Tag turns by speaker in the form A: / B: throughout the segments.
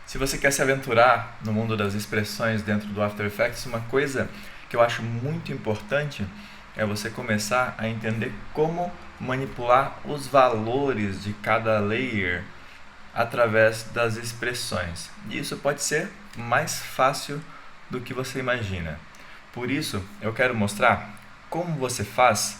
A: Se você quer se aventurar no mundo das expressões dentro do After Effects, uma coisa que eu acho muito importante é você começar a entender como manipular os valores de cada layer através das expressões. E isso pode ser mais fácil do que você imagina. Por isso, eu quero mostrar como você faz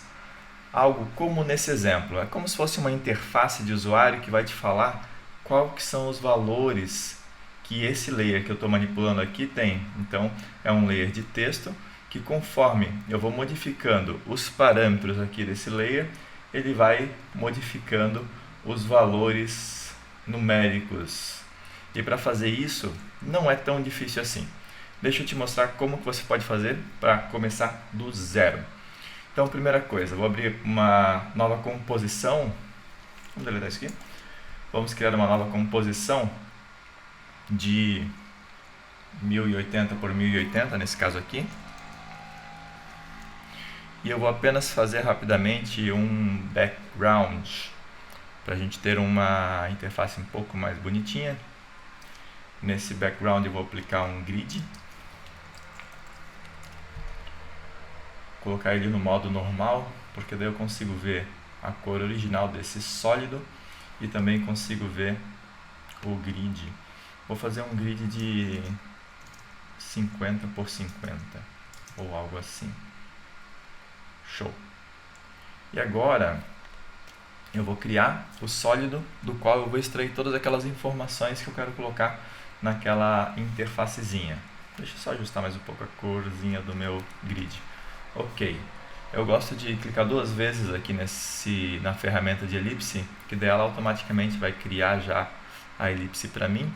A: algo como nesse exemplo. É como se fosse uma interface de usuário que vai te falar qual que são os valores que esse layer que eu estou manipulando aqui tem. Então, é um layer de texto que, conforme eu vou modificando os parâmetros aqui desse layer, ele vai modificando os valores numéricos. E para fazer isso, não é tão difícil assim. Deixa eu te mostrar como que você pode fazer para começar do zero. Então, primeira coisa, vou abrir uma nova composição. Vamos deletar isso aqui. Vamos criar uma nova composição de 1080 por 1080, nesse caso aqui. E eu vou apenas fazer rapidamente um background, para a gente ter uma interface um pouco mais bonitinha. Nesse background eu vou aplicar um grid. Colocar ele no modo normal, porque daí eu consigo ver a cor original desse sólido e também consigo ver o grid. Vou fazer um grid de 50 por 50 ou algo assim. Show! E agora eu vou criar o sólido do qual eu vou extrair todas aquelas informações que eu quero colocar naquela interfacezinha. Deixa eu só ajustar mais um pouco a corzinha do meu grid. Ok, eu gosto de clicar duas vezes aqui na ferramenta de elipse, que daí ela automaticamente vai criar já a elipse para mim.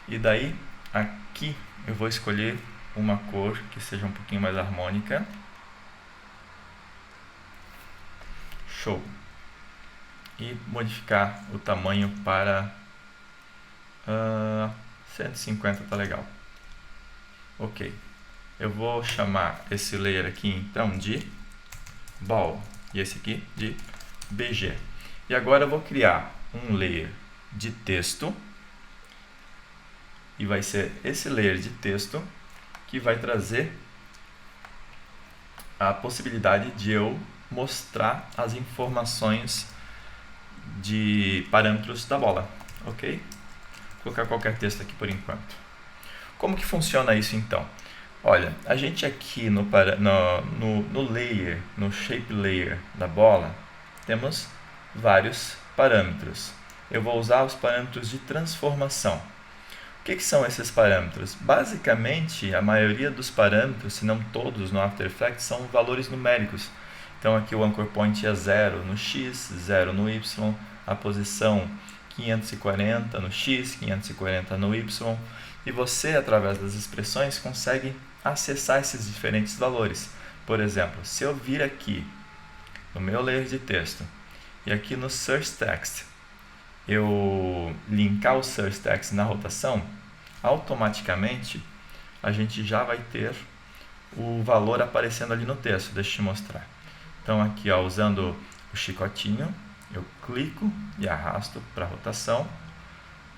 A: E daí aqui eu vou escolher uma cor que seja um pouquinho mais harmônica. Show! E modificar o tamanho para 150, tá legal. Ok. Eu vou chamar esse layer aqui então de Ball e esse aqui de BG. E agora eu vou criar um layer de texto e vai ser esse layer de texto que vai trazer a possibilidade de eu mostrar as informações de parâmetros da bola, ok? Vou colocar qualquer texto aqui por enquanto. Como que funciona isso então? Olha, a gente aqui no layer, no shape layer da bola, temos vários parâmetros. Eu vou usar os parâmetros de transformação. O que são esses parâmetros? Basicamente, a maioria dos parâmetros, se não todos no After Effects, são valores numéricos. Então aqui o anchor point é 0 no x, 0 no y, a posição 540 no x, 540 no y. E você, através das expressões, consegue acessar esses diferentes valores. Por exemplo, se eu vir aqui no meu layer de texto e aqui no Source Text eu linkar o Source Text na rotação, automaticamente a gente já vai ter o valor aparecendo ali no texto. Deixa eu te mostrar. Então aqui, ó, usando o chicotinho, eu clico e arrasto para a rotação.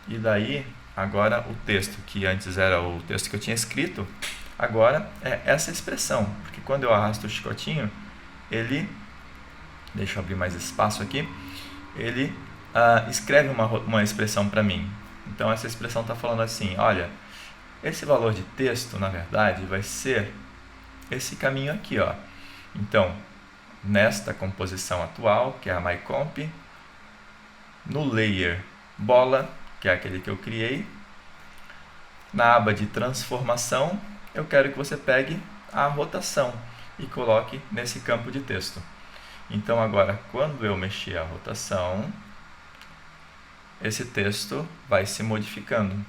A: E daí, agora o texto, que antes era o texto que eu tinha escrito, agora é essa expressão. Porque quando eu arrasto o chicotinho, ele, deixa eu abrir mais espaço aqui, ele escreve uma expressão para mim. Então essa expressão está falando assim, olha, esse valor de texto, na verdade, vai ser esse caminho aqui, ó. Então, nesta composição atual, que é a myComp, no layer bola, que é aquele que eu criei, na aba de transformação, eu quero que você pegue a rotação e coloque nesse campo de texto. Então agora, quando eu mexer a rotação, esse texto vai se modificando.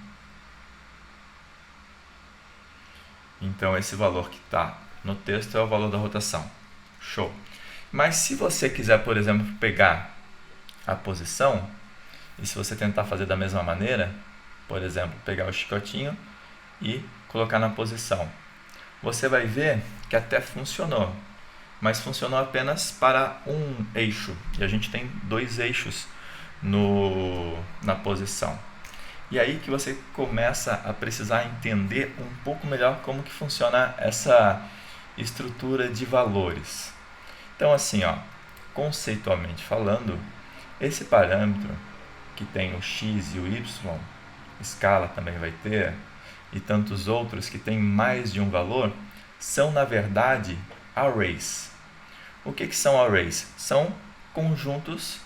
A: Então esse valor que está no texto é o valor da rotação. Show! Mas se você quiser, por exemplo, pegar a posição, e se você tentar fazer da mesma maneira, por exemplo, pegar o chicotinho e colocar na posição, você vai ver que até funcionou, mas funcionou apenas para um eixo, e a gente tem dois eixos na posição. E aí que você começa a precisar entender um pouco melhor como que funciona essa estrutura de valores. Então assim, ó, conceitualmente falando, esse parâmetro que tem o x e o y, escala também vai ter, e tantos outros que tem mais de um valor, são na verdade arrays. O que são arrays? São conjuntos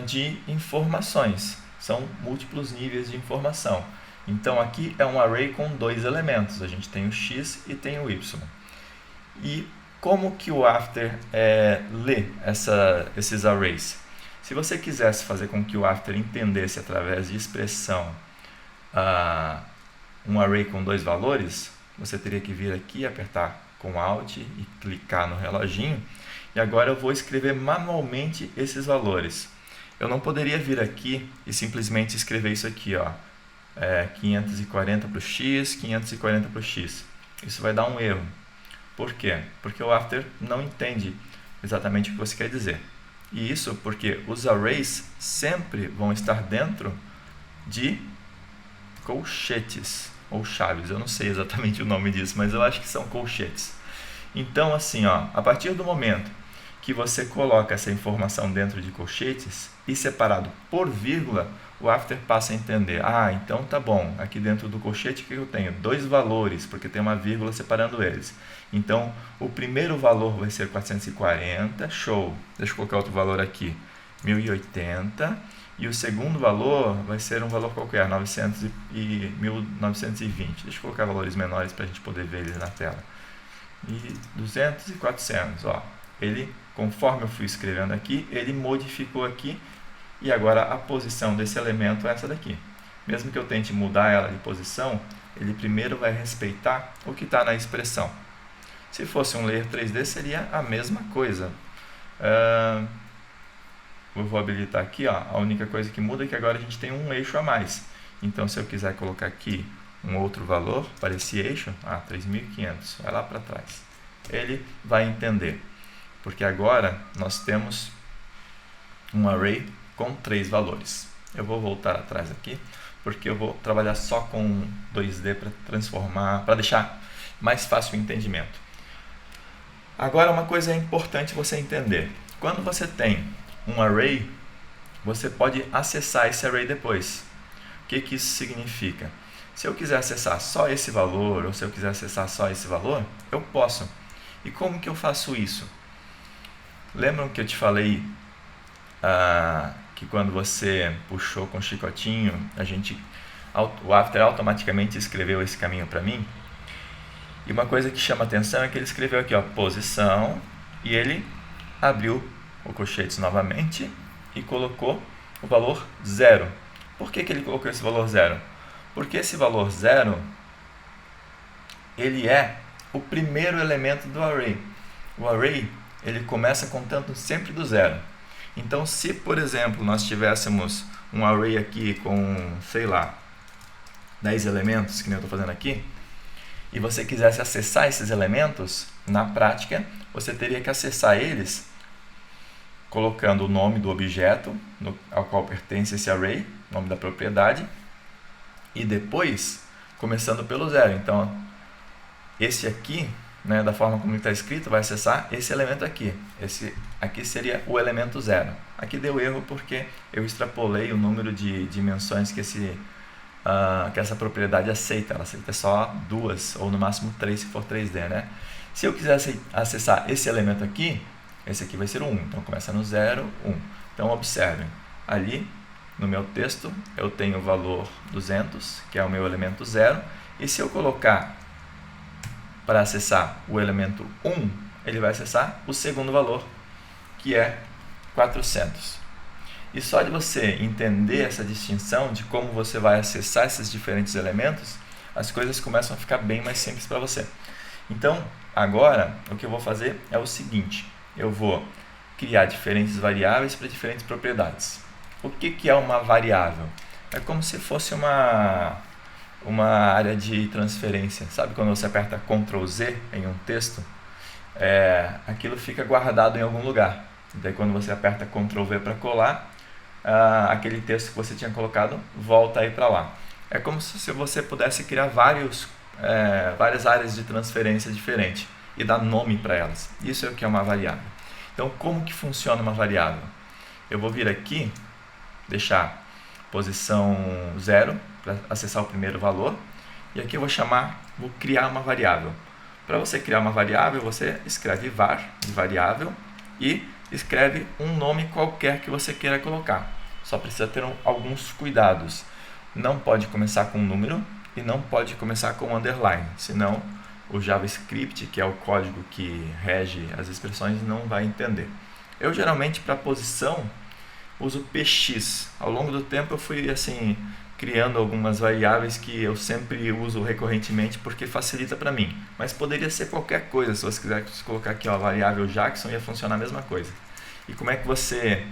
A: de informações, são múltiplos níveis de informação. Então aqui é um array com dois elementos, a gente tem o x e tem o y. E como que o after lê esses arrays? Se você quisesse fazer com que o after entendesse através de expressão um array com dois valores, você teria que vir aqui, apertar com Alt e clicar no reloginho. E agora eu vou escrever manualmente esses valores. Eu não poderia vir aqui e simplesmente escrever isso aqui, ó, 540 para o x, 540 para o x. Isso vai dar um erro. Por quê? Porque o after não entende exatamente o que você quer dizer. E isso porque os arrays sempre vão estar dentro de colchetes ou chaves. Eu não sei exatamente o nome disso, mas eu acho que são colchetes. Então, assim, ó, a partir do momento que você coloca essa informação dentro de colchetes e separado por vírgula, o after passa a entender. Ah, então tá bom, aqui dentro do colchete que eu tenho? Dois valores, porque tem uma vírgula separando eles. Então, o primeiro valor vai ser 440, show. Deixa eu colocar outro valor aqui, 1080. E o segundo valor vai ser um valor qualquer, 900 e 1920. Deixa eu colocar valores menores para a gente poder ver eles na tela. E 200 e 400, ó. Ele, conforme eu fui escrevendo aqui, ele modificou aqui e agora a posição desse elemento é essa daqui. Mesmo que eu tente mudar ela de posição, ele primeiro vai respeitar o que está na expressão. Se fosse um layer 3D, seria a mesma coisa. Eu vou habilitar aqui, ó, a única coisa que muda é que agora a gente tem um eixo a mais. Então, se eu quiser colocar aqui um outro valor para esse eixo, 3.500, vai lá para trás. Ele vai entender, porque agora nós temos um array com 3 valores. Eu vou voltar atrás aqui, porque eu vou trabalhar só com 2D para transformar, para deixar mais fácil o entendimento. Agora, uma coisa é importante você entender. Quando você tem um array, você pode acessar esse array depois. O que isso significa? Se eu quiser acessar só esse valor, ou se eu quiser acessar só esse valor, eu posso. E como que eu faço isso? Lembram que eu te falei que quando você puxou com o chicotinho, o After automaticamente escreveu esse caminho para mim? E uma coisa que chama atenção é que ele escreveu aqui, ó, posição, e ele abriu o colchetes novamente e colocou o valor 0. Por que ele colocou esse valor 0? Porque esse valor 0, ele é o primeiro elemento do array. O array, ele começa contando sempre do 0. Então, se, por exemplo, nós tivéssemos um array aqui com, sei lá, 10 elementos, que nem eu estou fazendo aqui, e você quisesse acessar esses elementos, na prática, você teria que acessar eles colocando o nome do objeto ao qual pertence esse array, nome da propriedade, e depois começando pelo 0. Então, esse aqui, né, da forma como está escrito, vai acessar esse elemento aqui. Esse aqui seria o elemento 0. Aqui deu erro porque eu extrapolei o número de dimensões que essa propriedade aceita. Ela aceita só 2, ou no máximo 3 se for 3D, né? Se eu quisesse acessar esse elemento aqui, esse aqui vai ser o 1. Então, começa no 0, 1. Então, observem. Ali, no meu texto, eu tenho o valor 200, que é o meu elemento 0. E se eu colocar para acessar o elemento 1, ele vai acessar o segundo valor, que é 400. E só de você entender essa distinção de como você vai acessar esses diferentes elementos, as coisas começam a ficar bem mais simples para você. Então, agora, o que eu vou fazer é o seguinte. Eu vou criar diferentes variáveis para diferentes propriedades. O que é uma variável? É como se fosse uma área de transferência. Sabe quando você aperta Ctrl Z em um texto? Aquilo fica guardado em algum lugar. Daí quando você aperta Ctrl V para colar, aquele texto que você tinha colocado volta aí para lá. É como se você pudesse criar várias áreas de transferência diferentes e dar nome para elas. Isso é o que é uma variável. Então, como que funciona uma variável? Eu vou vir aqui, deixar posição 0 para acessar o primeiro valor, e aqui eu vou criar uma variável. Para você criar uma variável, você escreve var de variável e escreve um nome qualquer que você queira colocar. Só precisa ter alguns cuidados. Não pode começar com um número e não pode começar com underline, senão o JavaScript, que é o código que rege as expressões, não vai entender. Eu geralmente para posição uso px. Ao longo do tempo eu fui assim criando algumas variáveis que eu sempre uso recorrentemente porque facilita para mim. Mas poderia ser qualquer coisa. Se você quiser colocar aqui a variável Jackson, ia funcionar a mesma coisa. E como é que você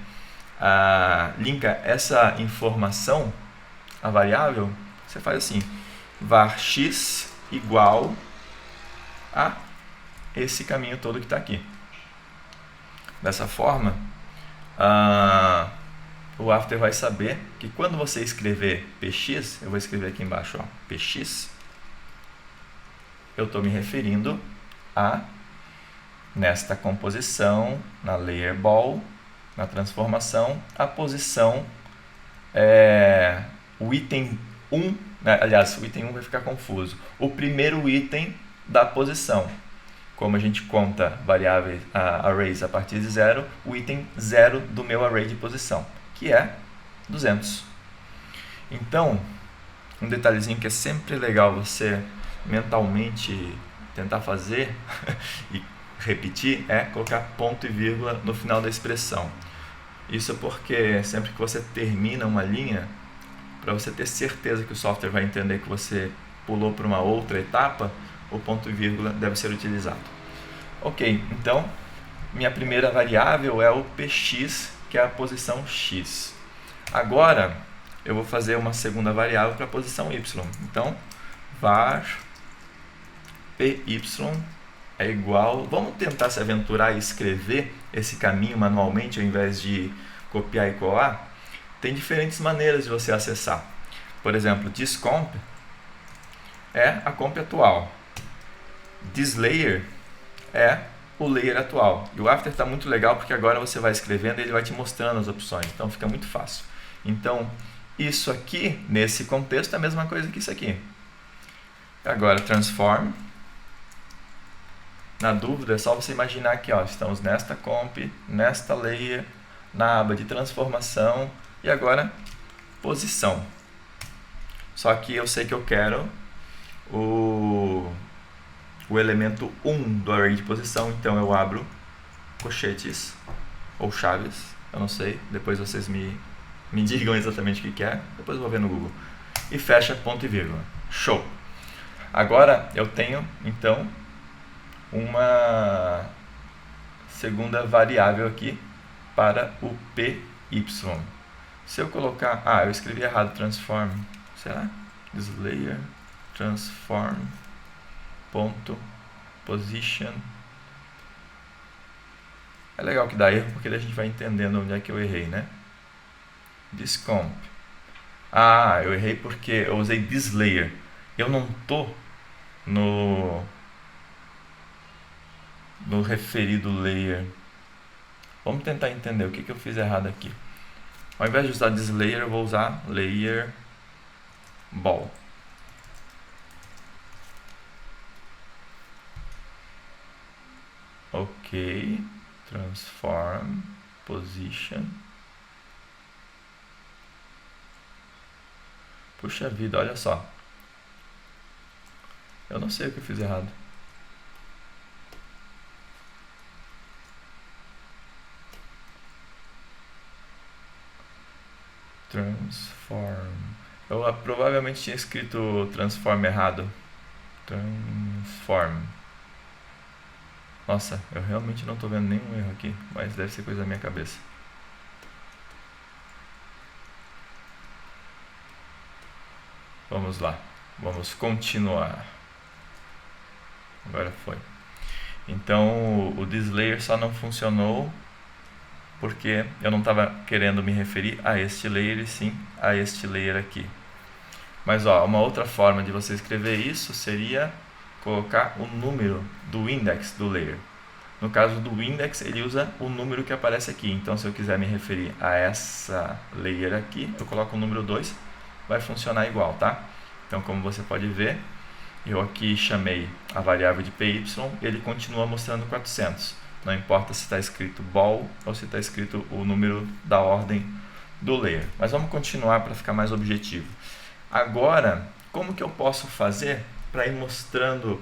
A: linka essa informação à variável? Você faz assim, var x igual a esse caminho todo que está aqui. Dessa forma, o After vai saber que quando você escrever px, eu vou escrever aqui embaixo, ó, px, eu estou me referindo a, nesta composição, na layer ball, na transformação, a posição, o item 1, né? Aliás, o item 1 vai ficar confuso, o primeiro item da posição. Como a gente conta variáveis, arrays a partir de 0, o item 0 do meu array de posição, que é 200. Então, um detalhezinho que é sempre legal você mentalmente tentar fazer e repetir é colocar ponto e vírgula no final da expressão. Isso porque sempre que você termina uma linha, para você ter certeza que o software vai entender que você pulou para uma outra etapa, o ponto e vírgula deve ser utilizado. Ok, então minha primeira variável é o px, que é a posição x. Agora eu vou fazer uma segunda variável para a posição y. Então var py é igual... Vamos tentar se aventurar e escrever esse caminho manualmente ao invés de copiar e colar? Tem diferentes maneiras de você acessar. Por exemplo, thisComp é a comp atual. ThisLayer é o layer atual. E o After está muito legal porque agora você vai escrevendo e ele vai te mostrando as opções. Então fica muito fácil. Então, isso aqui, nesse contexto, é a mesma coisa que isso aqui. Agora, transform. Na dúvida, é só você imaginar que estamos nesta comp, nesta layer, na aba de transformação e agora posição. Só que eu sei que eu quero o elemento 1 do array de posição, então eu abro colchetes ou chaves, eu não sei, depois vocês me digam exatamente o que é, depois eu vou ver no Google. E fecha ponto e vírgula. Show! Agora eu tenho, então, uma segunda variável aqui para o py. Se eu colocar... eu escrevi errado, transform. Será? ThisLayer, transform, ponto, position. É legal que dá erro, porque daí a gente vai entendendo onde é que eu errei, né? ThisComp. Eu errei porque eu usei ThisLayer. Eu não estou no referido layer. Vamos tentar entender o que eu fiz errado aqui. Ao invés de usar ThisLayer, eu vou usar layer ball. Ok, transform, position. Puxa vida, olha só. Eu não sei o que eu fiz errado. Transform. Eu provavelmente tinha escrito transform errado. Transform. Nossa, eu realmente não estou vendo nenhum erro aqui, mas deve ser coisa da minha cabeça. Vamos lá, vamos continuar. Agora foi. Então o ThisLayer só não funcionou porque eu não estava querendo me referir a este layer e sim a este layer aqui. Mas ó, uma outra forma de você escrever isso seria colocar o número do index do layer. No caso do index, ele usa o número que aparece aqui. Então, se eu quiser me referir a essa layer aqui, eu coloco o número 2, vai funcionar igual, tá? Então, como você pode ver, eu aqui chamei a variável de py e ele continua mostrando 400. Não importa se está escrito ball ou se está escrito o número da ordem do layer. Mas vamos continuar para ficar mais objetivo. Agora, como que eu posso fazer para ir mostrando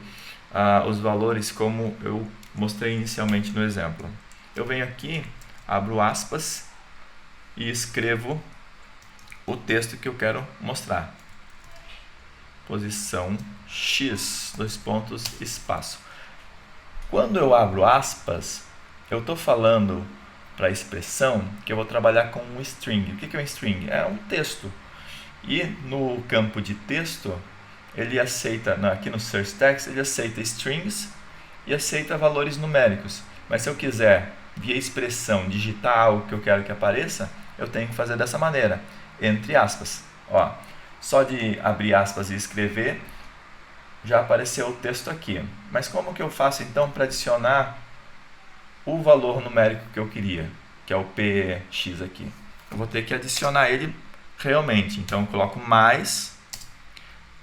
A: os valores como eu mostrei inicialmente no exemplo? Eu venho aqui, abro aspas e escrevo o texto que eu quero mostrar. Posição X, dois pontos, espaço. Quando eu abro aspas, eu estou falando para a expressão que eu vou trabalhar com um string. O que é um string? É um texto. E no campo de texto, ele aceita, aqui no source text, ele aceita strings e aceita valores numéricos. Mas se eu quiser, via expressão, digitar algo que eu quero que apareça, eu tenho que fazer dessa maneira, entre aspas. Ó, só de abrir aspas e escrever, já apareceu o texto aqui. Mas como que eu faço então para adicionar o valor numérico que eu queria, que é o px aqui? Eu vou ter que adicionar ele realmente. Então eu coloco mais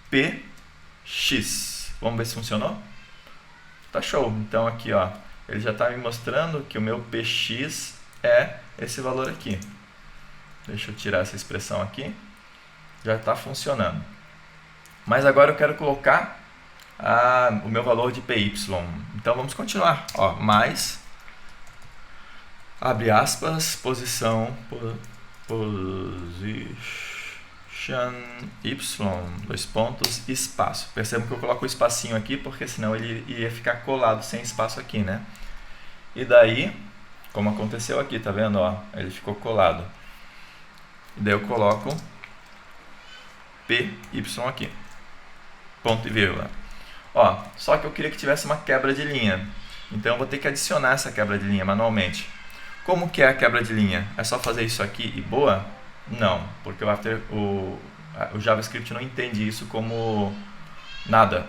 A: px. Vamos ver se funcionou? Tá show. Então aqui, ó, ele já está me mostrando que o meu px é esse valor aqui. Deixa eu tirar essa expressão aqui. Já está funcionando. Mas agora eu quero colocar o meu valor de py. Então vamos continuar. Ó, mais, abre aspas, posição y, dois pontos, espaço. Percebam que eu coloco o espacinho aqui, porque senão ele ia ficar colado sem espaço aqui, né? E daí, como aconteceu aqui, tá vendo? Ó, ele ficou colado. E daí eu coloco py aqui, ponto e vírgula. Ó, só que eu queria que tivesse uma quebra de linha, então eu vou ter que adicionar essa quebra de linha manualmente. Como que é a quebra de linha? É só fazer isso aqui e boa? Não, porque o JavaScript não entende isso como nada.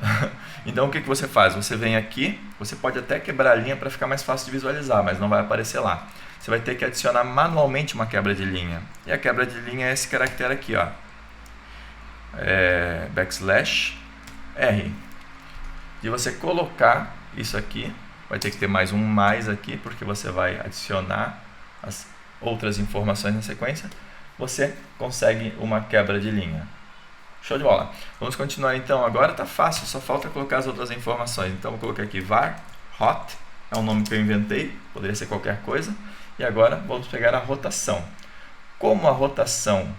A: Então o que você faz? Você vem aqui, você pode até quebrar a linha para ficar mais fácil de visualizar, mas não vai aparecer lá. Você vai ter que adicionar manualmente uma quebra de linha. E a quebra de linha é esse caractere aqui, ó. \R. E você colocar isso aqui, vai ter que ter mais um mais aqui, porque você vai adicionar as outras informações na sequência. Você consegue uma quebra de linha. Show de bola. Vamos continuar então. Agora está fácil, só falta colocar as outras informações. Então vou colocar aqui var hot, é um nome que eu inventei, poderia ser qualquer coisa. E agora vamos pegar a rotação. Como a rotação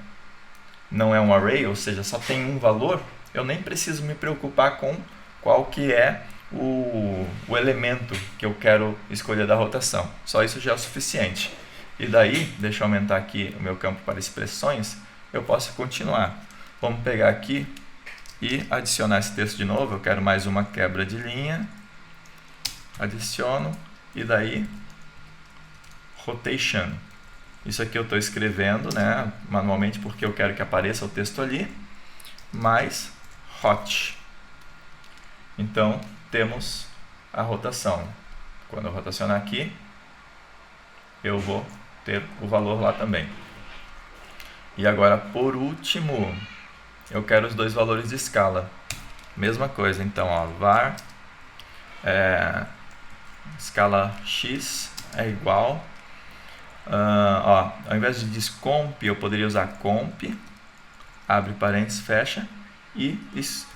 A: não é um array, ou seja, só tem um valor, eu nem preciso me preocupar com qual que é o elemento que eu quero escolher da rotação. Só isso já é o suficiente. E daí, deixa eu aumentar aqui o meu campo para expressões, eu posso continuar. Vamos pegar aqui e adicionar esse texto de novo. Eu quero mais uma quebra de linha. Adiciono e daí rotation. Isso aqui eu estou escrevendo, né, manualmente, porque eu quero que apareça o texto ali, mais hot. Então, temos a rotação. Quando eu rotacionar aqui, eu vou ter o valor lá também. E agora, por último, eu quero os dois valores de escala. Mesma coisa, então, ó, var escala x é igual, ó, ao invés de discomp, eu poderia usar comp, abre parênteses, fecha, e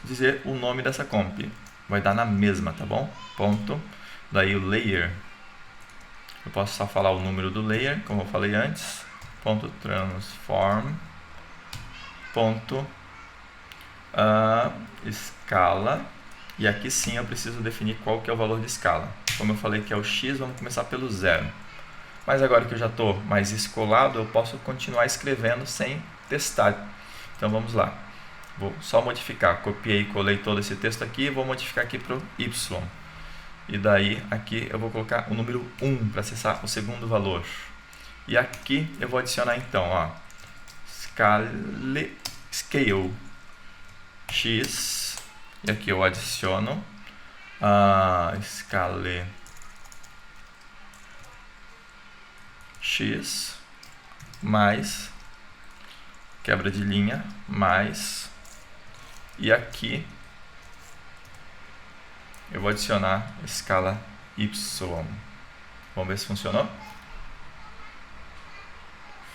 A: dizer o nome dessa comp. Vai dar na mesma, tá bom? Ponto. Daí o layer, eu posso só falar o número do layer, como eu falei antes. Ponto transform. Ponto escala. E aqui sim eu preciso definir qual que é o valor de escala. Como eu falei que é o x, vamos começar pelo 0. Mas agora que eu já estou mais escolado, eu posso continuar escrevendo sem testar. Então vamos lá. Vou só modificar. Copiei e colei todo esse texto aqui e vou modificar aqui para o y. E daí aqui eu vou colocar o número 1 para acessar o segundo valor. E aqui eu vou adicionar então, ó, scale x, e aqui eu adiciono scale x mais quebra de linha mais, e aqui eu vou adicionar escala y. Vamos ver se funcionou.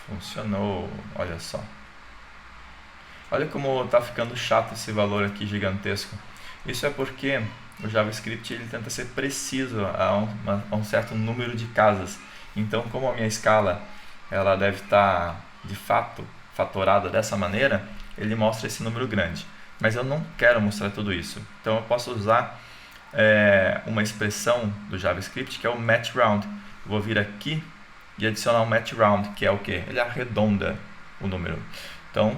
A: Funcionou, olha só. Olha como está ficando chato esse valor aqui gigantesco. Isso é porque o JavaScript ele tenta ser preciso a um certo número de casas. Então, como a minha escala ela deve estar de fato fatorada dessa maneira, ele mostra esse número grande. Mas eu não quero mostrar tudo isso. Então eu posso usar uma expressão do JavaScript que é o matchRound. Vou vir aqui e adicionar um matchRound, que é o que? Ele arredonda o número. Então,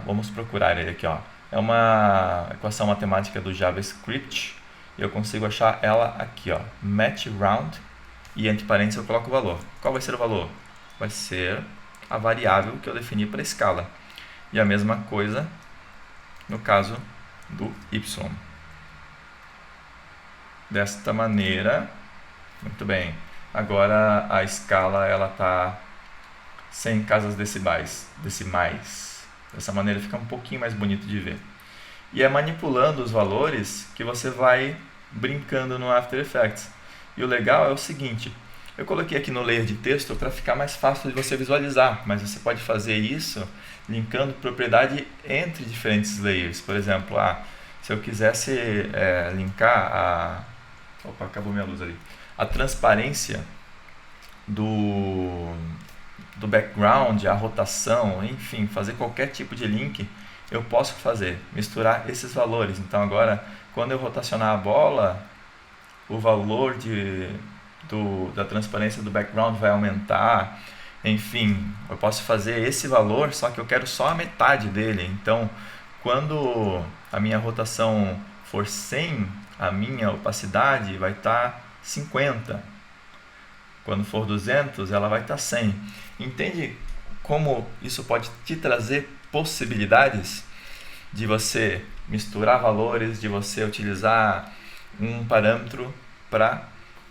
A: vamos procurar ele aqui, ó. É uma equação matemática do JavaScript e eu consigo achar ela aqui, ó. matchRound, e entre parênteses eu coloco o valor. Qual vai ser o valor? Vai ser a variável que eu defini para a escala. E a mesma coisa no caso do y. Desta maneira, muito bem. Agora a escala ela está sem casas decimais. Dessa maneira fica um pouquinho mais bonito de ver. E é manipulando os valores que você vai brincando no After Effects. E o legal é o seguinte, eu coloquei aqui no layer de texto para ficar mais fácil de você visualizar, mas você pode fazer isso linkando propriedade entre diferentes layers. Por exemplo, se eu quisesse linkar Opa, acabou minha luz ali. A transparência do background, a rotação, enfim, fazer qualquer tipo de link, eu posso fazer, misturar esses valores. Então agora, quando eu rotacionar a bola, o valor da transparência do background vai aumentar. Enfim, eu posso fazer esse valor, só que eu quero só a metade dele. Então, quando a minha rotação for 100, a minha opacidade vai estar 50. Quando for 200, ela vai estar 100. Entende como isso pode te trazer possibilidades de você misturar valores, de você utilizar um parâmetro para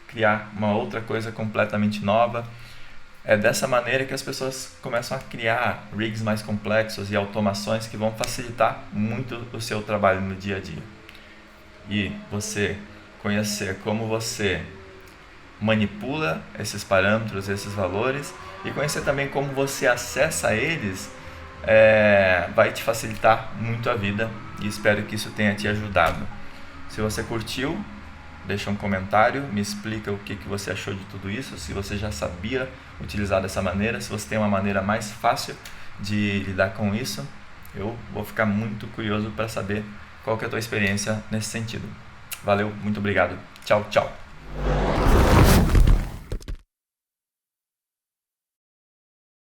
A: criar uma outra coisa completamente nova? É dessa maneira que as pessoas começam a criar rigs mais complexos e automações que vão facilitar muito o seu trabalho no dia a dia. E você conhecer como você manipula esses parâmetros, esses valores, e conhecer também como você acessa eles, vai te facilitar muito a vida, e espero que isso tenha te ajudado. Se você curtiu, deixa um comentário, me explica o que você achou de tudo isso, se você já sabia utilizar dessa maneira, se você tem uma maneira mais fácil de lidar com isso. Eu vou ficar muito curioso para saber qual que é a tua experiência nesse sentido. Valeu, muito obrigado. Tchau, tchau.